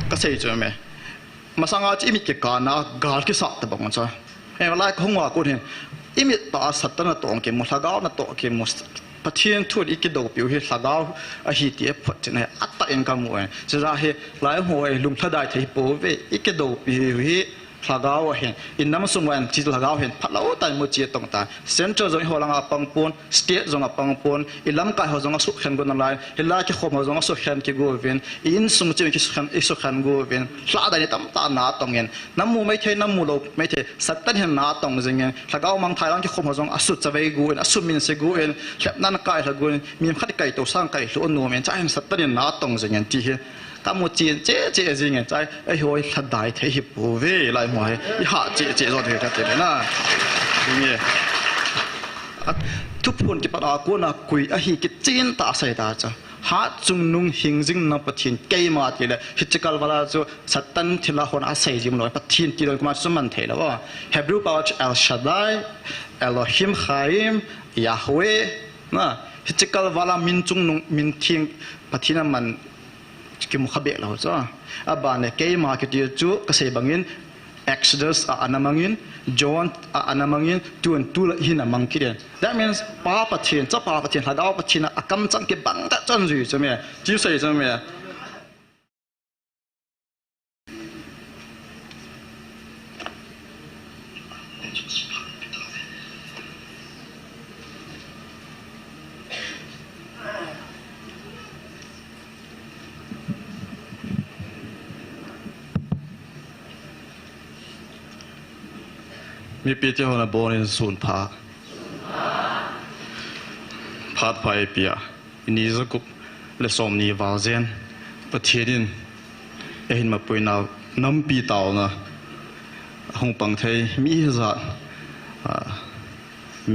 cái xây cho mẹ mà sang ngã chỉ biết cái cả na gạt cái sạt tập bằng sao em lại không hòa cô này im ta sạt ta na tông cái một là gạo na tông cái một phát triển thuốc ít cái đầu biểu hiện là gạo ở hiện địa phát triển này ắt ta em cầm mua chỉ ra hệ lại hồi lùng thà đại thì bố về ít cái đầu biểu hiện là gạo hiện in năm xung quanh chỉ là gạo hiện phát lâu tại một chiếc tông ta center rồi họ là băng pôn state rồi là băng pôn in năm cái họ rồi xuất hiện bên này hiện lại cái họ rồi xuất hiện cái gỗ viên in xung quanh cái xuất hiện gỗ viên là đại tấm ta nát tông yên năm mùa mấy thế năm mùa lộc mấy thế sát tân hiện nát tông gì yên là gạo mang thái lan cái họ rồi xuất ra về gỗ yên xuất min sẽ gỗ yên chép nan cái là gỗ yên miếng khát cái tổ sang cái lúa nô miếng trái sát tân hiện nát tông gì yên chỉ các một chuyện chế gì nghe trái ấy hồi thật đại thế hiệp bù về lại ngoài hạ chế rồi thì cái thế này ngheทุกคนที่ปะอากูน่ะคุยอะฮีกิจีนตาใส่ตาจ้ะหาจุงนุ่งหิงจิงนับปะทินเกยมาทีละฮิจิกัลวลาจูสัตตันทีละคนอาศัยจิมลอยปะทินทีละกุมาจุมันเทละว่าเฮบรูปาวชเอลชาดายเอโลฮิมไคมยาฮเวนะฮิจิกัลวลามินจุงนุ่งมินทิงปะทินมันกิมุขเบะเราจ้ะอาบานเนี่ยเกยมาคิดจูก็ใส่บางยิน Exodus anamangin John anamangin tuan tul hin amang kiren that means pa pathin cha pa pathin hagao pathin akam chang ke bang ta chan ju chame ji sai chameมีปีเจ้าหน้าบอลในศูนย์พาดไปเปียนี่จะกุบเลสอมนี่วาเซนประเทศดินเห็นมาป่วยน้ำปีเต่านะหงปังไทยมีจัด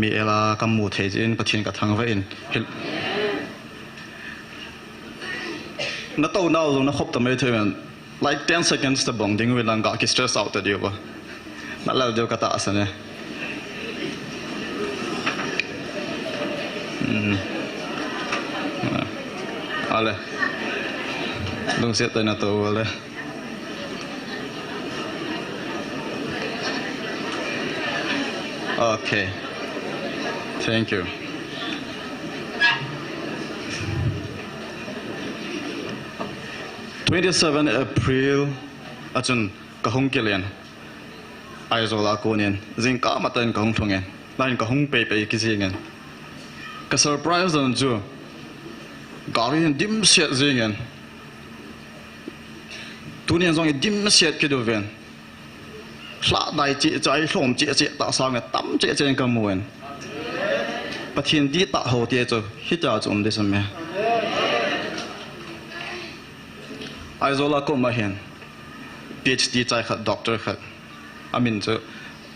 มีเอลากำมูไทยจีนประเทศกับทางเวนนักโตน่าลงนักขบตัวไม่เท่านั้น like 10 seconds แต่บ่งดิ้งเวลาก็คิด stress out เดียววะmalah dia kata asalnya. Oleh. Dong siap tanya tu oleh. Okay. Thank you. (27 April) Ajun kahong kilian. Ai rồi là cô nên riêng cả mặt tên không thùng nghe lại có không bề cái gì nghe cái surprise rồi chưa cả cái dim set gì nghe tu nên rằng dim set cái đồ viên lạ đại chị trái lồng chị tạo sao nghe tắm chị trên cái mùi bắt thiên đi tạo hồ tiệt rồi hít ra chúng đi xem mẹ ai rồi là cô mà hiện PhD trái khát doctor khát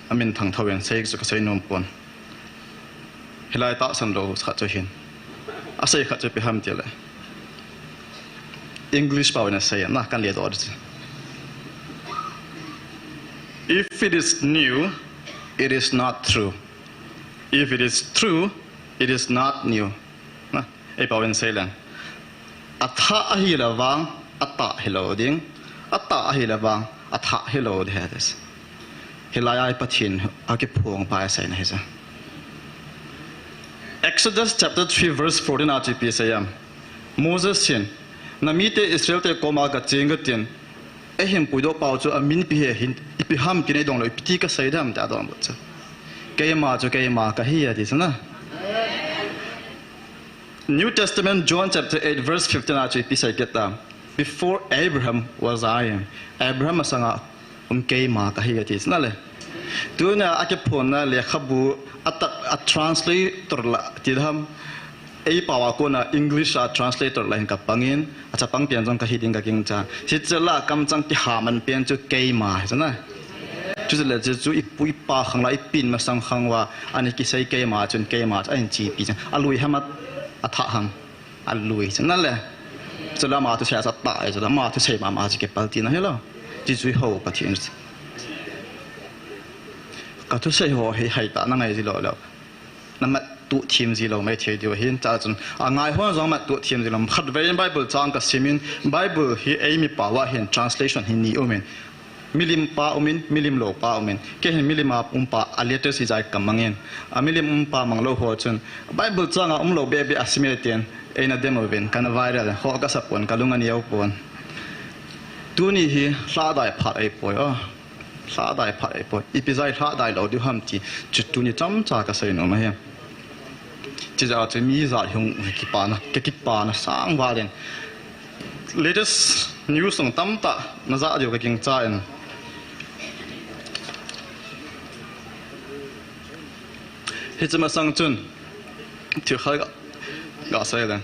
amin thằng thầu yang xây cái xây nôm pon hilai ta san ro khat cho hin asai khat cho piham tele English pa na say na kan le do if it is new it is not true if it is true it is not new na e pa wen say lan atha hi la wang ata hello ding ata hi la wang atha hello de hades hilai pathin ake phuang pa sai na hesa Exodus chapter 3 verse 14 RTP sayam Moses sin namite Israel te koma ka chengatin ehim puido pau chu amin pi he hin ipi ham kine dong lo piti ka sai dam ta dong bo cha keima ka hi adi sana New Testament John chapter 8 verse 15 RTP say keta before Abraham was I am Abraham asanga keima ka hi adi sana le tu na ake phone na le khabu at translator la tidham ei pawa ko na English a translator line ka pangin acha pang pian jong ka hiding ka king cha si chela kam chang ti ha man pian chu keima chana chu le chu ipui pa khang la ipin ma sang khang wa ani ki sai keima chun keima an chi pi cha alui hamat atha hang alui chana le chela ma tu sha sa ta chela ma tu sei ma chi ke palti na hello chi chui ho pa thin ka tu sei ho hai ta na ngai ji lo lo namat ตุทีมจีเราไม่เที่ยวเดียวเห็นจ้าจนง่ายหัวจงมาตุทีมจีเราขัดเว้นไบเบิลจางกับซิมินไบเบิลเฮมีป่าวะเห็น translation เห็นนี่โอเมนมิลิมป้าอมินมิลิมโลป้าอมินแค่เห็นมิลิมาป้าอาเลเตอร์สิใจกำมังเงินมิลิมป้ามังโลหัวจนไบเบิลจางโลเบบีอาซิมิเลเตียนเอ็นเดโมเวนกันไวรัลหัวก็สับปนกันลุงอันยาวปนตัวนี้ฮีสาได้ผัดไอ้ปอยสาได้ผัดไอ้ปอยอีพิซายสาได้เราดูห้ามจีจุดตัวนี้จำจากกันใส่หนูมาเห็นจีจะมีจ่าหงกิปานะสร้างวาเลน latest news ส่งตั้มตะน่าจะเดียวกับกิงจ่ายนะเฮจะมาสั่งจนที่เขาก็ใส่เลย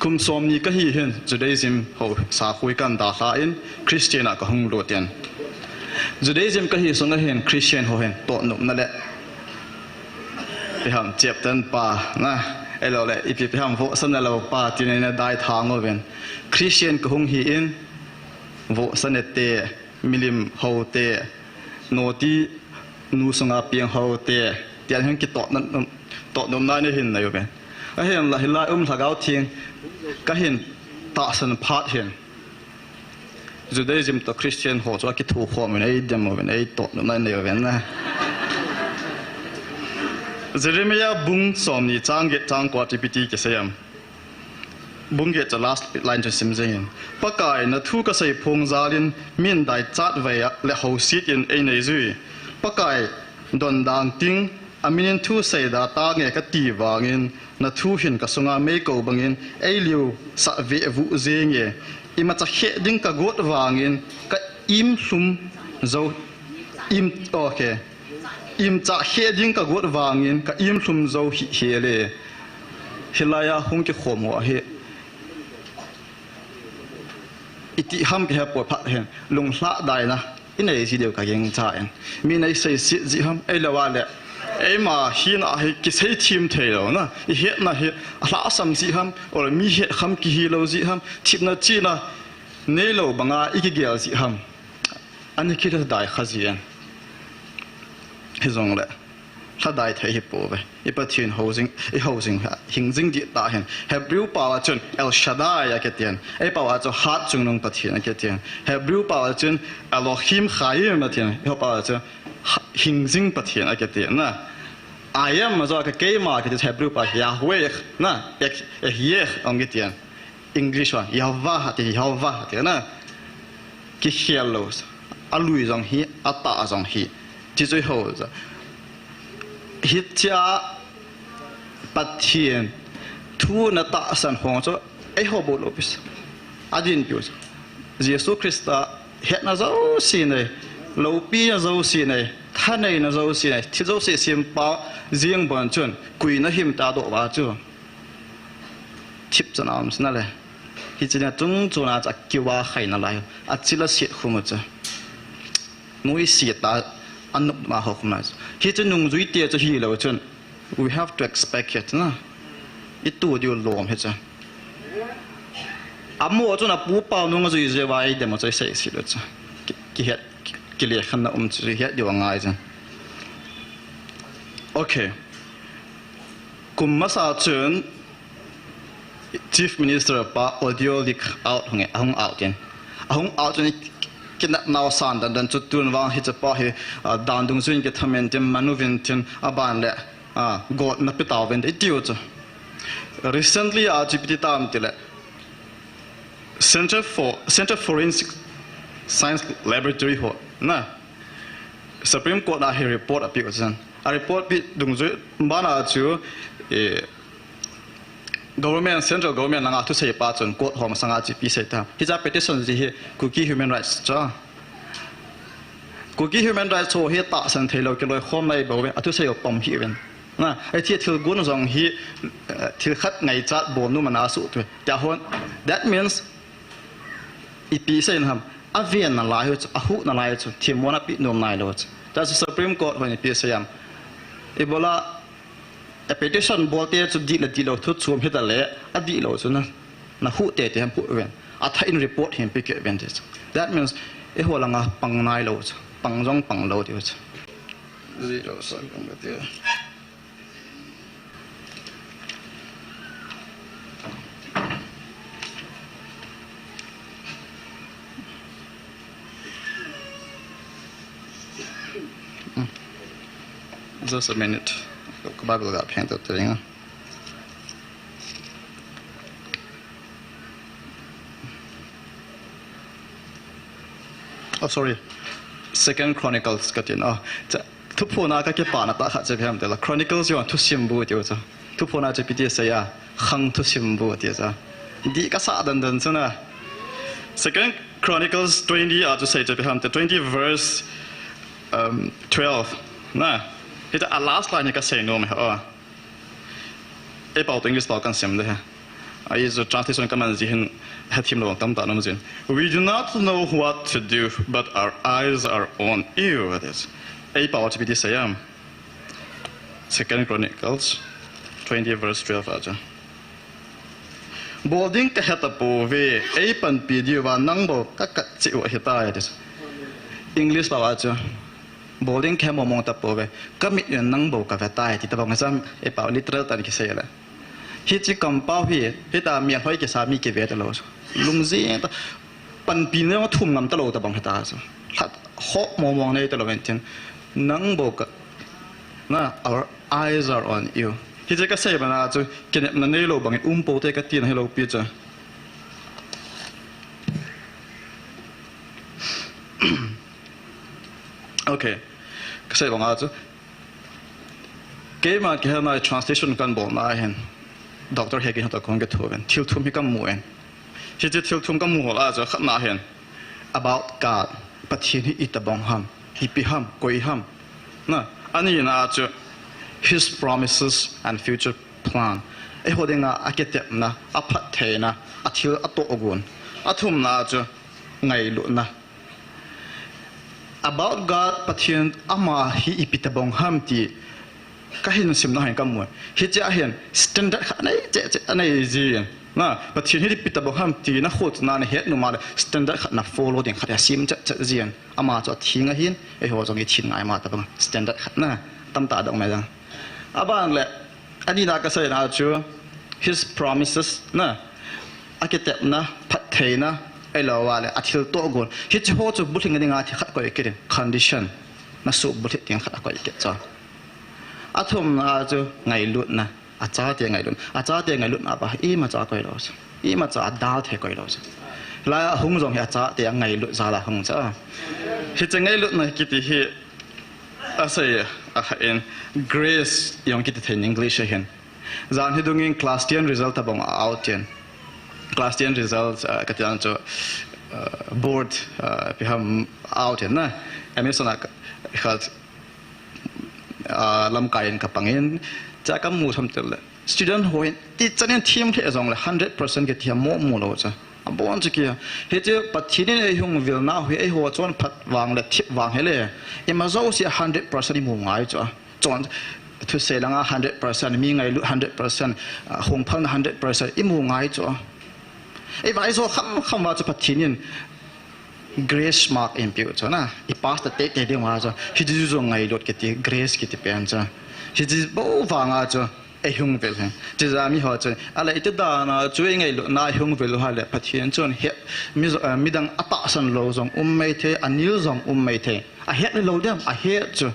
คุมสมนี้ก็เห็นจุดได้ซิมเขาสาคุยกันด่าข้าอินคริสเตียนก็หงโดดเตียนจุดได้ซิมก็เห็นส่งก็เห็นคริสเตียนเขาเห็นโตหนุ่มนั่นแหละไปทำเจ็บตันป่านะไอ้เราแหละอีไปทำโวสันเราป่าที่ในได้ทางเอาเป็นคริสเตียนก็หงหินโวสันเตมิลิมเขาเตโนตีนูสงาเปียงเขาเตเตียนเห็นกิโตนั่นโตหนุ่มนั่นเห็นอะไรอยู่เป็นก็เห็นละเห็นละถ้าเขาทิ้งก็เห็นตาสันพัดเห็นจุดได้จิมตัวคริสเตียนหัวจะคิดถูกหัวมันไอ้เดมมันไอ้โตหนุ่มนั่นอยู่เป็นนะเจเรมียาบุ้งสอมนี่จางเกจางกว่าที่พิธีเกษยมบุ้งเกจะ last line จะซิมเซนปากายนัทุกเกษยพงซาลินมินได้จัดไว้และเขาสิทธิ์ในในจุยปากายดอนดังติ้งอามินทุเสดาตาเงกตีวางินนัทุหินกสงาเมโกบังินไอเลียวสัเววุเซงเยอิมาจะเขดิ้งกกดวางินก็อิมซุมโจอิมโอเคอิมจะเฮดิ้งกับกวดวางินกับอิมซุมโจเฮเลเฮลายาหงกิขมวะเฮอิติฮัมกิฮปวดพัดเห็นลงละได้นะอินไอซีเดียวกับยังจ่ายมีในใส่สิจิฮัมไอละว่าเลยไอมาฮีน่ะเฮกิเซทีมเทลนะเฮน่ะเฮละสัมจิฮัมโอมีเฮฮัมกิฮิโลจิฮัมทิปน่ะจีน่ะเนโลบังอาอีกิเกลจิฮัมอันนี้คิดได้ขจีนฮิซงเลยถ้าได้ไทยฮิปโปไปอีปัจจุบัน housing หิงจิงดีตาเห็นเฮบริวป่าวจนเอลชาดายก็เตียนไอป่าวจนฮัดจงนงปัจจุบันก็เตียนเฮบริวป่าวจนเอลฮิมขายมาเตียนเฮป่าวจนหิงจิงปัจจุบันก็เตียนนะอายัมมาจากเกย์มาก็จะเฮบริวป่าวยาเวกนะเอกเยกองก็เตียนอังกฤษว่ายาวะที่ยาวะเตียนนะกิเฮลโลสอาลุยจงฮีอาตาจงฮีที่最后是ฮิตาปัจเจียนทูนัตสันหงจะไอฮอบโลบิสอดีนพิวส์เยซูคริสต์เห็นนะเจ้าสิเนโลปีนะเจ้าสิเนท่านเองนะเจ้าสิเนที่เจ้าสิสิมปาเจียงบันจนกุยนะหิมตาโดว่าจูทิปจะนำสินั่นแหละที่จะเนี่ยจงน่าจะคิดว่าใครนั่นแหละอาจิลเสียขุมจ้ะนุ้ยเสียตาอันนุมาหกมาที่จะนุ่งจุยเตียจะฮีเราจน we have to expect it นะอีตัวเดียวรวมเหรอจ้ะอามัวจนอ่ะปูเป่านุ่งจุยจะไว้เดี๋ยวมันจะเสียสิเลยจ้ะกิเหตุกิเลสขันน่ะจะเหตุเดียวง่ายจ้ะโอเคกุมมาสาจน chief minister ป้า audio leak out หงเอาout เนี่ยเอาout จนกินนาวสานดันจุดตุนวางฮิจะป้าเฮดันดุงซุนกิทำเองเต็มมนุวินทินอาบานเล่กอดนับไปตาเวนได้ดิวจ้ะ recently อาจิปติตามติเล่ Center Forensic Science Laboratory หัวนะ Supreme Court อาเฮ report อภิวัตจันreport พิดุงซุนบ้านอาจูgovernment central government นั่งทุกเสียป้าจนกดหอมสังอาจิปีเสร็จทำที่จะ petition ที่ cookie human rights จ้า cookie human rights โชว์ให้ตาสันเทเราเกี่ยวกับข้อมูลบอกว่าทุกเสียปมหิวนนะไอ้ที่ถือกุญแจที่ถือขัดไงจัดบนนู่นมันอาสุด้วยแต่คน that means อีปีเสร็จทำอาเวียนนั่นลายจุดอาหุนั่นลายจุดที่มันปีนมนายเลยจุดแต่ Supreme Court วันนี้ปีเสร็จอีโบลาpetition บอกเตะจุดดีละดีเราทุกส่วนเหตุอะไรอดีเราจุดนะหูเตะที่ทำพูดเว้นอัฐอิน report เห็นไปเก็บเว้นเด็ด that means ไอ้หัวหลังปังนายเราจุดปังจงปังเราเดียวจุด zero สักกันเดียว just a minute. Cái Bible gặp hiện tượng tiếng. Oh, sorry. Second Chronicles cái tiếng. Thu phô na cái bản là ta khát chế phèm là Chronicles yon thu simbu tiêu cha. Thu phô na chế bị say à, khang thu simbu tiêu cha. Đi cái sao đần chứ na. Second Chronicles 20 à, chú say chế phèm 20 verse 12. Na, hiện tại last line cái say no mà bảo tiếng English bảo kan xem đấy ha. Ai zo translation kan man zihin hatim lo tam ta nam zin. We do not know what to do, but our eyes are on you. That is. Ai bảo cho bị sayam. Second Chronicles 20 verse 12 aja. Boarding ka heta po ve ai pan video wa nang bo ka ka chi wa heta ya this. English bảo aja. Boarding ka mo mong ta po ve ka mi nang bo ka va tai ti ta bang sam ai bảo literal ta ni ki say la. Hi chỉ cầm bao hi ta miệng hỏi cái sao mi cái về đó rồi lung gì ta pan pin nó thum ngắm ta lâu ta bằng ta rồi thật hot mong này ta lâu bên trên nắng bốc na our eyes are on you hi chỉ cái say mà na chứ cái này này lâu bằng bố thế cái tiền hay lâu biết chưa okay cái say bằng chứ cái mà cái này translation kan bộ na hen Doctor Hegi hat akong getoven til thum hi kam muen hi je til thum kam mu la zo khat na hen about God pathin hi itabong ham hi pi ham koi ham na ani na cho his promises and future plan e hodinga akete na aphat the na athil ato ogun athum na cho ngai lu na about God pathin ama hi ipitabong ham ti cái hình sim nó hành cam mùi hiện giờ hiện standard khác này này gì na và thiên hiện bị tập ham thì nó khốt na này hết mà standard khác na follow điện khác sim chắc gì ama cho thiên cái hiện ấy họ trong cái thiên ngài mà tập standard khác na tâm ta động này rằng bạn lẽ anh đi ra cái gì nào chưa his promises na architect na phát thề na ấy làว่าเลยอาทิตย์โตก่อนhiện giờ họ cho bút hình cái ngài thì khác có cái condition na số bút hình khác có cái cho athum na chu ngai lut na acha te ngai lut na ba i ma cha koi lo i ma cha dal the koi lo la hung jong ya cha te ngai lut za la hung cha hi che ngai lut na ki ti hi asai in grace yong ki te in english hen zan hi dung in class 10 result abong out yen class 10 results ka tian cho board pi ham out yen na amazon khat lâm cài kapangin cha kam mu tham tel student hoin ti chanen thim the zong le 100% ke thiam mo mo lo cha abon chi kia he che pathini ei hung vil na hui ei ho chon phat wang le thip wang hele emazo si 100% mu ngai cha chon thu se langa 100% mi ngai lu 100% hong phang 100% imu ngai cha ei vai so kham wa cha pathinin grace mark impute cho na I pass the take de ma cho hi ji zo ngai lot ke ti grace ke ti pen cha hi ji bo wanga cho e hung vel he ji za mi ho cho ala ite da na chu ngai lo na hung vel ha le pathian chon he mi dang ata san lo zong mai the anil zong mai the a he lo dem a he cho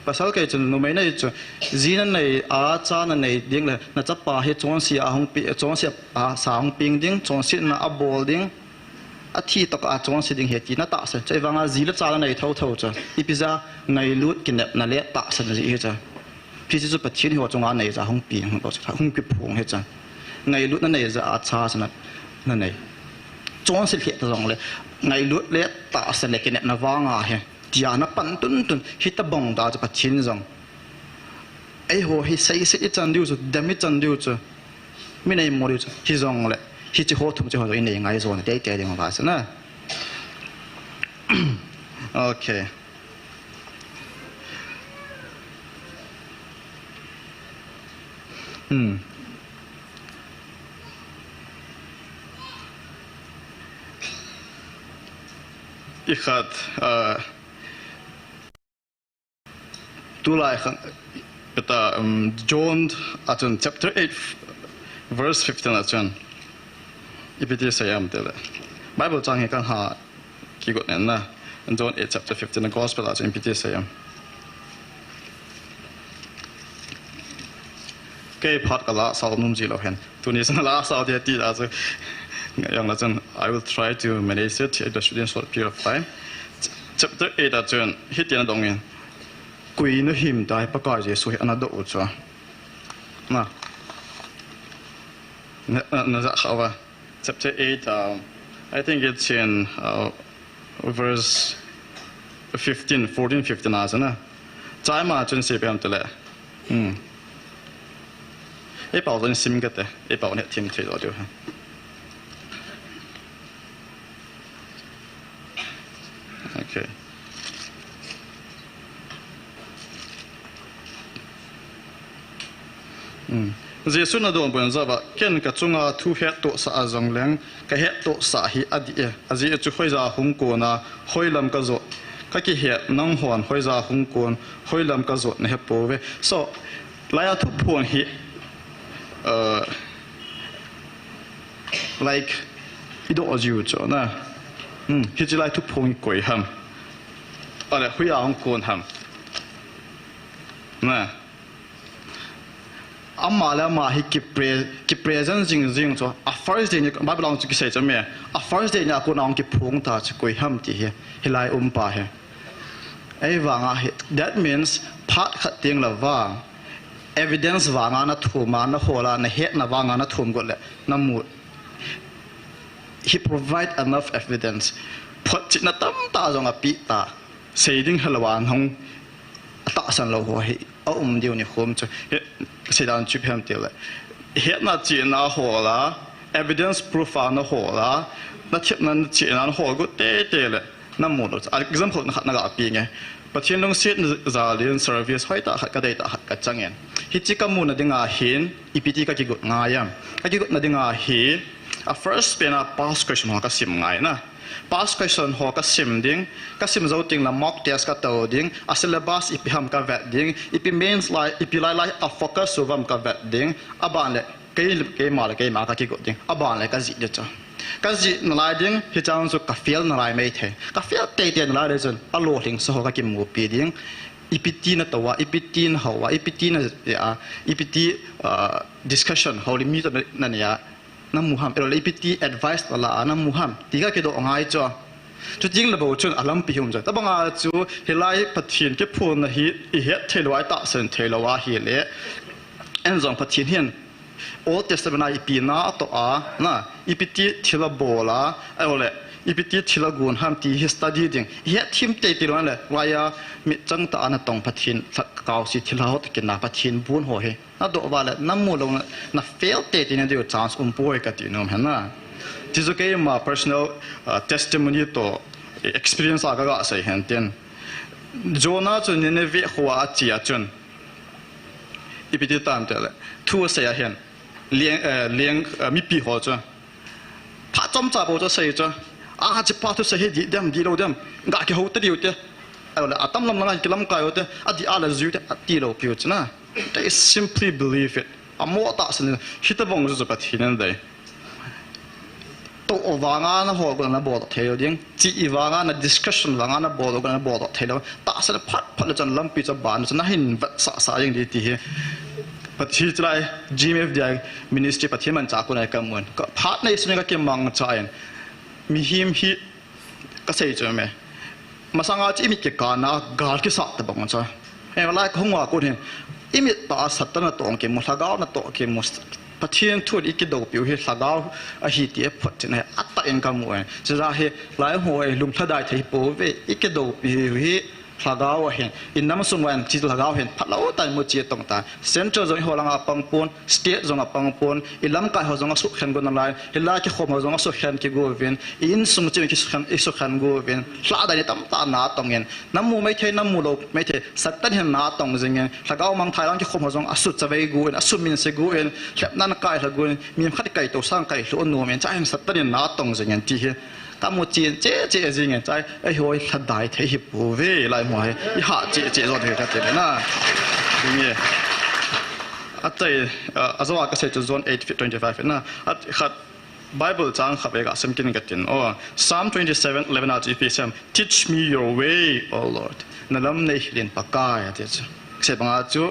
pasal ke chon no mai nai cho zin nai a cha na nei ding le na cha pa he chon si a hung pi chon si a sa hung ping ding chon si na a bol ding a thi to ka chon si ding he ti na ta sa chai wanga zi la cha la nei thau thau cha ipiza ngai lut kin na le ta sa ji he cha pi ji pa chin ho chong a nei za hung pi hung bo cha hung pi phung he cha ngai lut na nei za a cha sa na nei chon si he ta jong le ngai lut le ta sa le kin na wanga he tia na pan tun hi ta bong da cha pa chin jong ai ho hi sai se chan diu chu dami chan diu chu mi nei mo diu chu hi jong le hi chi ho thum chi ho in nei ngai zo na dei te ding ba sa na okay ich hat du lai beta John atun chapter 8 verse 15 atun ipiti sayam tele Bible chang he kan ha ki got na John 8 chapter 15 the gospel atun ipiti sayam cái phát cái lá sau nôm gì lo hen tụi này sang lá sau thì tí là chứ yang là chân I will try to manage it within a short period of time chapter 8 là chân hit tiền đồng nhiên quỷ nó hiểm đại bắt cái gì suy anh độ cho na na za khava chapter 8 I think it's in verse 15 14 15 as na trái mà chân sẽ làm tới ấy bảo dân sim cái đấy ấy bảo này thêm thế đó được ha okay Giêsu na don bon zawa ken ka chunga thu he to sa azong leng ka he to sa hi adi e azi chu khoi za hung ko na hoilam ka zo ka ki he nang hon hoi za hung kon hoilam ka zo na he po ve so laya thu phon hi like ido ajiu cho na hi ji lai thu phon koi ham ale hui a hung kon ham na amma la ma hi ki present jing cho a first day ni ba belong to ki sai cho me a first day ni ko nang ki phung ta chi koi ham ti he lai pa he ai wanga he that means phat khat ting la wang evidence wanga na thuma na hola na het na wanga na thum go le na mu he provide enough evidence phot chi na tam ta jong a pi ta saying halwan hong ta san lo ho hi diu ni khom cho se dan chu phem te le het na chi na hola evidence proof na hola na chip na chi na ho go te le na mu lo example na ga pi nge pathian long set za lian service hoi ta ka dei ta ka changen hi chi ka mu na dinga hin ipt ka ki go nga yam ka ki go na dinga hi a first pena past question ho ka sim ngai na past question ho ka sim ding ka sim zo ting la mock test ka to ding a syllabus ipi ham ka vet ding ipi mains lai ipi lai a focus so vam ka vet ding aban le ke ma ka ki go ding aban le ka ji de cha ka ji na lai ding hi chang so ka fail na lai mai the ka fail te te na lai de chen a lo hling so ka ki mu pi ding ipt na to wa ipt na ho wa ipt na ya ipt discussion how li mi to na ya na muham ero ipt advice la na muham tiga ke do ngai cho chu jing la bo chun alam pi hum ja ta banga chu helai pathin ke phun na hi I he thelwai ta sen thelawa hi le en zong pathin hian Old Testament ipi na to a na ipt thila bola ole ipt thila gun ham ti hi study ding he thim te ti ron le waya mi chang ta na tong pathin kaw si thila hot ke na pathin bun ho he na do wa le nam mu lo na fail te ti na de chance boy ka ti nom hana tizu ke ma personal testimony to experience aga ga sai hen ten Jonah chu ne ve khwa chi a chun ipt tam te le thu se a hen liang mi pi ho cho pha chom cha bo cho sai cho a chi pa thu sai di dem di lo dem ga ke ho te di te ala atam lam na ki lam ka yo te adi ala zu te ati lo pi cho na they simply believe it a mo ta sin hita bong zo pa thinan dai to wanga na ho go na bo the yo ding chi wanga na discussion wanga na bo go na bo the lo ta sa phat phat chan lam pi cha ban na hin sa yeng di ti he Pathi trai GMF dia ministry pathi man cha ko nai kamun ka phat nei sne ka ke mang chain mi him hi ka sei cho me masanga chi mi ke ka na gar ke sa ta bang cha e la khongwa ko ne imi ta satana tong ke mulaga na to ke mus pathian thut ik do piu he lagaw a hi ti phot ne atta en ka mu cha ra he lai hoi lum thadai thei po ve ik do piu hi lagaw hen in nam sung wan chi lagaw hen phalo tai mo chi tong ta central zong holang a pangpon state zong a pangpon ilam ka ho zong a su khen gon lai hila ki khom zong a su khen ki go ven in sum chi ki su khen go ven hla da ni tam ta na tong en nam mu mai the nam mu lo mai the sat tan hen na tong zeng en lagaw mang thai lang ki khom zong a su chawei go en a su min se go en hlep nan kai la go mi khat kai to sang kai lo no men cha hen sat tan na tong zeng en ti he ta mo chien che jing en chai ai hoi thadai the hi pu ve lai mo hai I ha che zo de ka te na ni at tai azawa ka se to zone 8:25 na at khat Bible chang khabe ga sem kin gatin o Psalm 27:11 at Ephesians teach me your way O Lord na lam nei hlin pa ka ya te se banga chu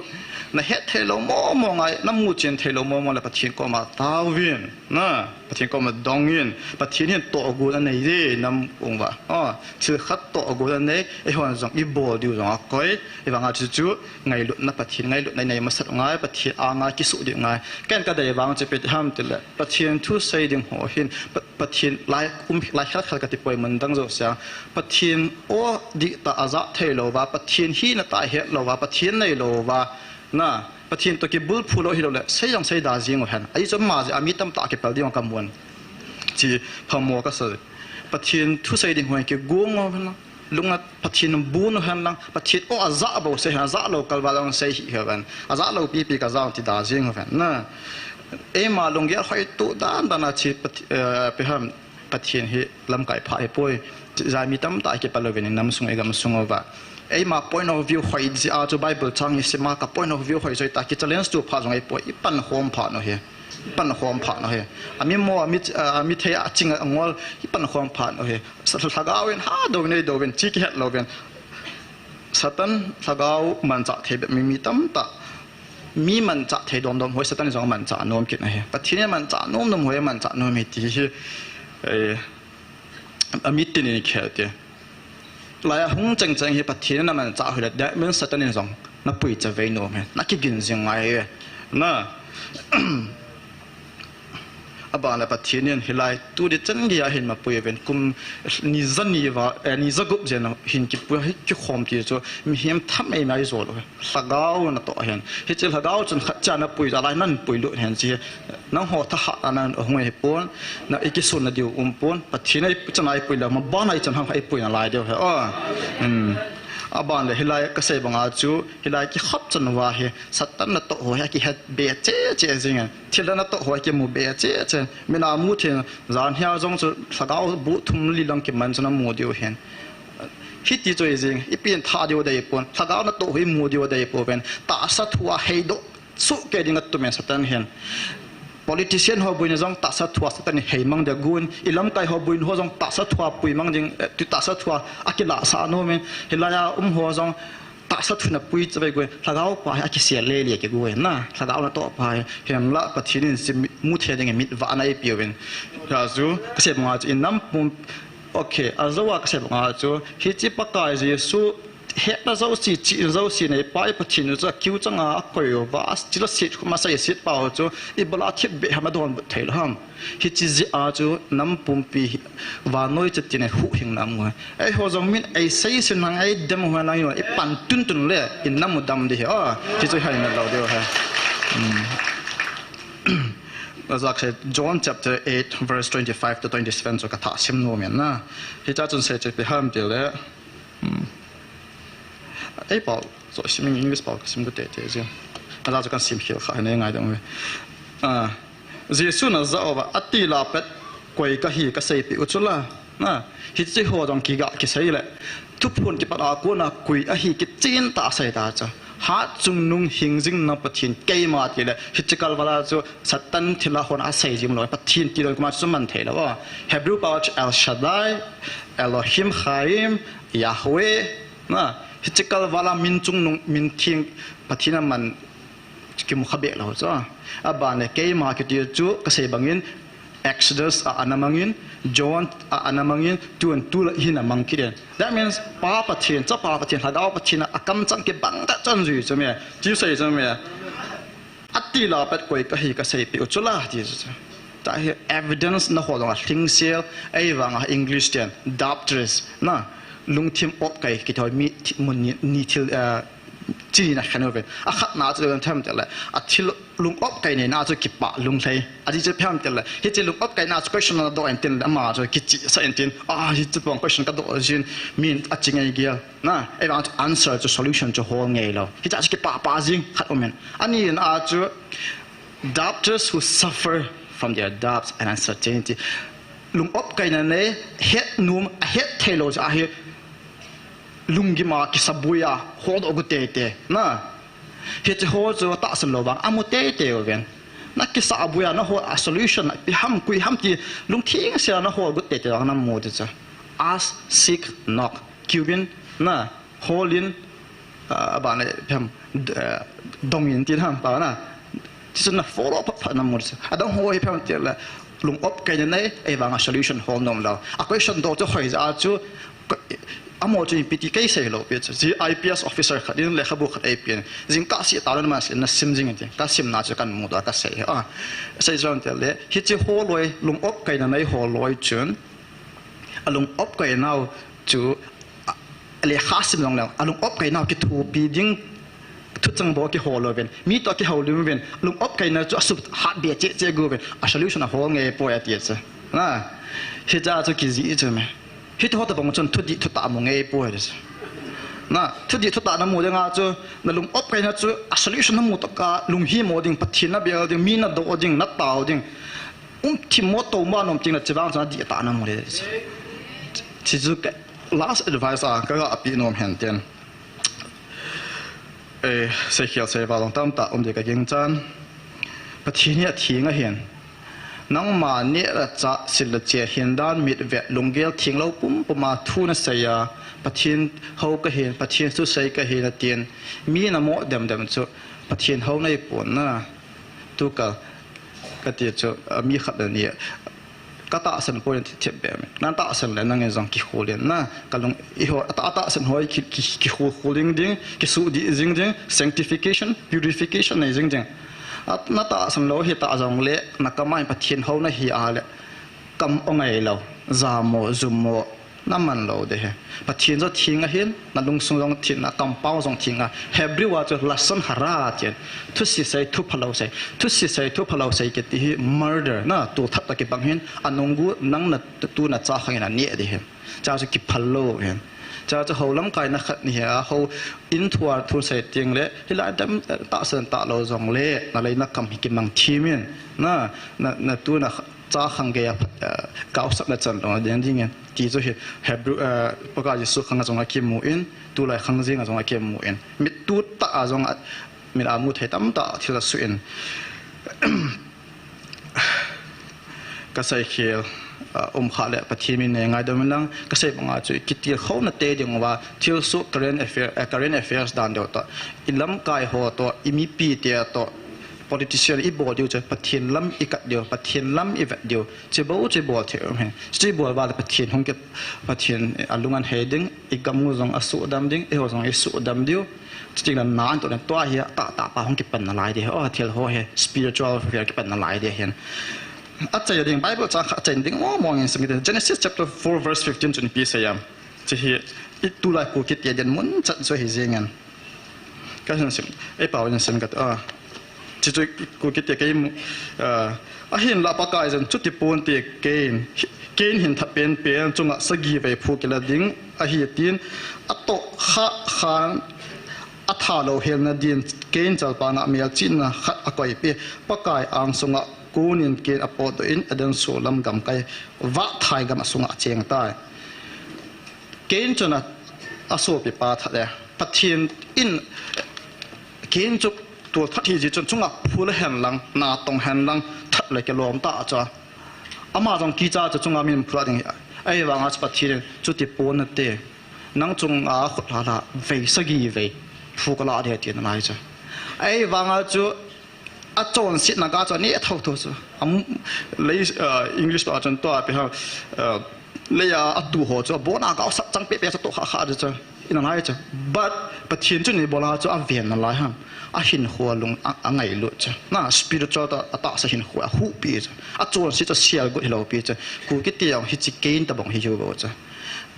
na het thelo mo ngai na mu chen thelo mo la pathin ko ma tawin na pathin ko ma dongin pathin hin to gu na nei de nam ong ba chu khat to gu na nei e hon jong i bo diu jong koi e wanga chu ngai lu na pathin ngai lu nei ma sat ngai pathin a nga ki su di ngai ken ka dei wang che pe ham til pathin thu sei ding ho hin pathin lai lai khat khat ka ti poi man dang zo sia pathin o di ta aza thelo ba pathin hi na ta he lo ba pathin nei lo ba na pathin to ki bul phulo hi lo le sei jang sei da jing han ai chom ma ja ami tam ta ke pal diong kam won chi phamo ka se pathin thu sei ding hoi ke gong o han lunga pathin bu no han lang pathin o aza bo se ha za lo kal ba long sei hi han aza lo pi pi ka za ti da jing han na e ma long ya hoi tu dan da na chi pe ham pathin hi lam kai pha e poi ja mi tam ta ke pal lo ven nam sung e gam sung over ai ma point of view hoi ji a to bible chang is ma ka point of view hoi zoi ta ki challenge to pha jong ai poi pan hom pha no he pan hom pha no he ami mo ami the a ching angol pan hom pha no he thagawen ha do ne do ven chi ki het lo ven satan thagau man cha the mi tam ta mi man cha the dom dom hoi satan jong man cha nom ki na he pathin man cha nom nom hoi man cha nom mi ti hi ami tin ni khate lai hung chang chang hi pathin na man cha hu da men satan in jong na pui cha ve no me na ki gin jing ai na aba la pathin yen hilai tu de chan dia hin ma pui ven kum ni zan ni wa ni zagup jen hin ki pu hi ki khom ti cho mi hem tham ai mai zo lo sagau na to hen hi chil hagau chun khat cha na pui za lai nan pui lu hen chi na ho tha ha anan hoi pon na ikisun na diu pon pathin ai chanai pui la ma ba nai chan hang ai pui na lai deu he aban le hilai ka sei banga chu hilai ki khap chan wa he satan na to ho ya ki het be che che jing thil na to ho ki mu be che che mina mu the zan hya jong chu sagao bu thum li lang ki man chana mu diu hen hi ti choi jing ipin tha diu dei pon sagao na to hoi mu diu dei po ven ta sa thua hei do su ke ding at tu me satan hen politician ho buin jong ta sa thua satan hei mang de gun ilam kai ho buin ho jong ta sa thua pui mang jing tu ta sa thua akila sa no me hilaya ho jong ta sa thuna pui chwe gu lagao pa aki sia le le ke gu na lagao na to pa hem la pathin sim mu the ding mit wa na e piwen ya zu se ma in nam pum okay azawa se ma chu hi chi pa ka jesu he na zo si chi zo si nei pai pathin zo kiu changa koyo ba chila sit kuma sai sit pa chu I bala thip be hamadon thail ham hi chi ji a chu nam pum pi wa noi chatine hu hing nam wa ai ho jong min ai sai sin hang ai dem ho na yo I pan tun tun le in nam dam de ha chi chu hai na lo de ha as actually John chapter 8 verse 25 to 27 so ka tha sim no men na hi cha chun se che pe ham de le ai bảo rồi xem mình English bảo xem cái tệ chứ, là cho con xem hiểu khai này ngay đồng với, Giêsu nói rõ và ati la pet quay cái hi cái xây bị uchula, na hi chỉ hồ trong kỳ gạ cái xây lệ, thúc phun cái bắt aku na quay hi cái trên ta xây ta cho, hát chung nung hình dinh na pathin cây mà thì lệ, hi chỉ cần vào cho satan thì là hồn á xây gì mà nói pathin thì rồi cũng mà mình thấy đó, Hebrew bảo El Shaddai, Elohim Chaim, Yahweh, na hichikal wala min chung nung min thing pathina man ki mu khabe lo cha abane ke ma ke ti chu ka se bangin Exodus anamangin John anamangin tu la hin amang ki den that means pa pathin cha pa pathin hagao pathina akam chang ke bang ta chan ju chame ji sei chame atti la pat koi ka hi ka sei pi chula ji ta evidence na ho long thing sel ai wanga English ten doctors na lung thim op kai ki thoi mi mun ni thil chi na khanoven a khat na chu tham tel a thil lung op kai ne na chu ki pa lung thai a ji che pham tel hi che lung op kai na chu question na do entin ma chu ki chi sa entin hi chu pong question ka do jin min a chingai gia na e want answer to solution to whole ngei lo hi cha ki pa jing khat omen ani na chu doctors who suffer from their doubts and uncertainty lung op kai na ne het num a het thelo a he lungi ma ki sabuya hod ogute na hit ho zo ta san lo bang amute te oven na ki sabuya na ho a solution pi ham kui ham ti lung thing sia na ho ogute te na mo de cha ask seek knock kubin na holin บ้านเลยพิมดงยินที่ทำป่านะที่สุดนะ follow up พันน้ำมันสิดังหัวพิมเดียวเลยลุงอบกันยังไงไอ้บาง solution หอมนมเราอ่ะ question ตัวจะหอยจะอาจูอามอจูนพิธีเกย์เซลล์เป็นจี IPS officer ขัดดินเลยขบุขัด APN จิงก้าสิตาลันมาสินะซิมจิงจริงก้าซิมน่าจะกันมุดก้าเสียใส่จวนเดียวเลยฮิจิโฮลอยลุงอบกันยังไงโฮลอยจุนลุงอบกันยังจูเลยข้าสิมลงแล้วลุงอบกันยังกิทูปีดิงทุกจังบอกกี่โฮลอยเป็นมีตัวกี่โฮลอยเป็นลุงอบกันยังจูสุดฮัดเบียเจ๊กูเป็นsolution โฮลไงปอยตีจ้ะนะฮิจ้าจูกิจิจ้ะไหมฮิตฮอตบางคนทุดีทุตามงเอป่วยเลยนะทุดีทุตาน้ำมูดงาจูนั่นลุงอบไปนะจูsolution น้ำมูตกาลุงฮีโมดิ้งปัจจินาเบียดิ้งมีนาโดดิ้งนัดตาวดิ้งทีมมอตโตมานอมจริงนะจีบางคนดีตาน้ำมูเลยที่จูก็ last advice ก็อภินอมเห็นเตียนเสียเขียวเสียบาลงตั้มตาเด็กก็ยังจันปัจจิเนี่ยทิ้งก็เห็นนังมาเนี่ยจะสิลเจียเห็นด้านมิดเวลงเกลทิ้งเราปุ่มปมาทูนเสียปะเทียนเขาก็เห็นปะเทียนสุดใสก็เห็นเตียนมีน้ำมันเดิมจุปะเทียนเขาในปุ่นนะทุกก็เดียจุมีขัดเนี่ยก็ตาสันปุ่นที่เทียบแบบนั่นตาสันเลยนั่งเงินจังกิโคเลียนนะก็ลงอีหัวตาสันหัวกิโคเลียนดิ้งกิสูดีดิ้ง sanctification purification ในดิ้งนัตตาสังโลหิตาจงเละนักไม่ปะเทียนเขาในหิอาเละกำองไงเราจามโมจุมโมน้ำมันเราเด้อปะเทียนจะทิ้งอ่ะเห็นนั่นลุงส่งจงทิ้งอ่ะกำเป้าจงทิ้งอ่ะเฮบริวาจะลักษณะหาราเจนทุสิใส่ทุพลาวใส่ทุสิใส่ทุพลาวใส่กิติ murder นะตัวทับตะกิบังเห็นอันนงกูนั่งนัดตัวนัดจ้าขังนั่นเนี่ยเด้อจ้าจะกิพลโลเห็นจะเขาล้ำกายนักนี่ฮะเขาอินทัวร์ทุนเสร็จยังเละที่ละดัมตาเสนตาเราจงเละอะไรนักคำหิกิมังทีมินนะตัวนักจ้าขังเกียก้าวสักนัดจันทร์เดี๋ยวนี้เงี้ยที่จะเห็นเฮบรูประกาศยิสุขังจงอาเกมูอินตัวไรขังจิงจงอาเกมูอินมิตัวตาจงมิอามุทัยตั้มตาที่ละสุอินก็ใส่เขียวขาเละปะทีมินเองไงเดิมนั่งก็ใส่บางอาจุกิติเขาหน้าเตยงว่าเที่ยวสุ current affairs ดันเดียวต่ออิลำกายหัวต่ออิมิปีเดียต่อ politician อีบอดียวจะปะเทียนล้ำอีกเดียวปะเทียนล้ำอีกเดียวเจ็บเจ็บเที่ยวเห็นเจ็บว่าปะเทียนห้องเก็บปะเทียนอารมณ์เฮดิ้งอีกกำมือจงอสุดำดิ้งหัวจงอสุดำเดียวจริงๆแล้วนานตัวนั้นตัวเหี้ยตาห้องเก็บเป็นอะไรเดียวเที่ยวหัวเฮ spiritual affair เก็บเป็นอะไรเดียวเห็นอาจารย์ดิ่งไบเบิลจะอาจารย์ดิ่งมองอย่างสิ่งที่ Genesis chapter 4 verse 15 จนปีเสียจะเห็นอีตัวลายกูคิดยันมุนจัดสวยเฮียงันก็ฉันสิ่งไอ้เป่าฉันสิ่งก็จะช่วยกูคิดยันเห็นละปากายจนจุดที่ปูนตีเกณฑ์เห็นทับเป็นจงสกีไปพูกิลดิ่งเห็นดินโตขานทาโลเห็นดินเกณฑ์จะปานาเมียจินนะขัดก่อยเปียปากายอังสงะกูนินเกณฑ์อปอตัวอินอเดนโซลัมกำไกวัดไทยกำสงะเชียงใต้เกณฑ์จนอโศปิปาทัดเลยพัฒนอินเกณฑ์จุดตัวทัดที่จนจงะพูดเห็นหลังนาตรงเห็นหลังทัดเลยก็ลมตาจ้าอามาจงกีจ้าจะจงอามีนพูดอย่างนี้ไอ้วางอาจพัฒนจุดที่ปูนเตะนั่งจงอาขุดลาละเวสกีเวพูกลาเดียตีนอะไรจ้าไอ้วางอาจุอาจารย์สินักอาจารย์นี่เท่าตัวจ้ะเลยอังกฤษอาจารย์ตัวไปฮะเลยตัวหัวจ้ะบ่น่าก็สักจังเป๊ะๆสักตัวขาดจ้ะอินอะไรจ้ะบัดปะเทียนจุนี่บ่น่าจ้ะเวียนอะไรฮะหินหัวลงไงลุจ้ะน่า spiritual ตาสหินหัวหูปีจ้ะอาจารย์สิจะเสียกุเราปีจ้ะกูคิดที่อย่างฮิจิเกนตะบ่งฮิจูบ่จ้ะ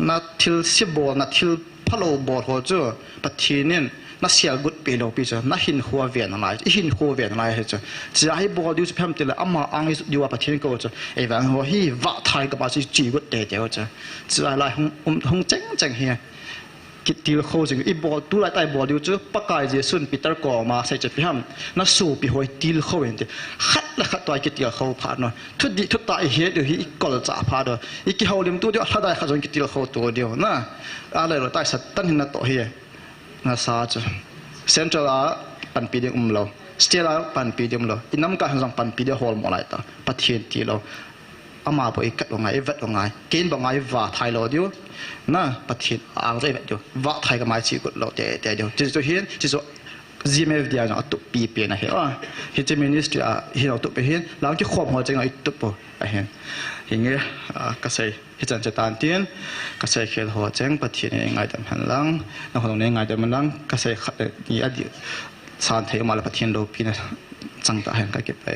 น่าทิลสิบ่น่าทิลพะโลบ่หัวจ้ะปะเทียนเนี่ยน่าเสียกุดปีเราปีจ้ะน่าหินหัวเวียนอะไรหินหัวเวียนอะไรจ้ะจะให้บอกดิวจะเพิ่มเติมเลยอามาอังดิวปะเทียนก็จ้ะไอ้แหวนหัวฮีวัดไทยก็มาสิจีกุดเดียวจ้ะจะอะไรห้องเจ๋งเฮียกิติลโคจิงอีบอตัวไรแต่บอดิวจ้ะปากกายเจสุนปีเตอร์ก่อมาใส่จะพิมน่าสูบปีหอยติลโคเองจ้ะขัดและขัดตัวกิติลโคผ่านหน่อยทุดีทุตาเฮียเดี๋ยวอีกกอลจ่าผ่านด้วยอีกกี่เขาเลี้ยงตัวเดียวถ้าได้ขัดจนกิติลโคตัวเดียวนะอะไรเราใต้สัตว์ตั้งหินตัวเฮียน่าซาจ้ะเซ็นทรัลปันปีเดียมเราสเตลปันปีเดียมเราอินน้ำการสั่งปันปีเดียฮอลมาไล่ตาปะเทียนที่เรา อามาบ่อีกัดว่าไงเวทว่าไงกินบ่ไงว่าไทยโลดอยู่นะประเทศอ่างใจแบบอยู่ว่าไทยก็มาชีกุดโลดแต่เดียวจะเห็นจะGMF เดียวนะตุปีเปลี่ยนนะเห็นว่าเฮจิมินิสต์เห็นเอาตุไปเห็นหลังที่ควบหัวใจไงตุปเห็นอย่างเงี้ยก็ใส่เฮจันจะตานเตียนก็ใส่เคลหัวแจ้งประเทศนี้ไงแต่หันหลังแล้วคนนี้ไงแต่มันหลังก็ใส่นี่อดีตสารเทมาแล้วประเทศโลปีนะจังตาเห็นก็เก็บไป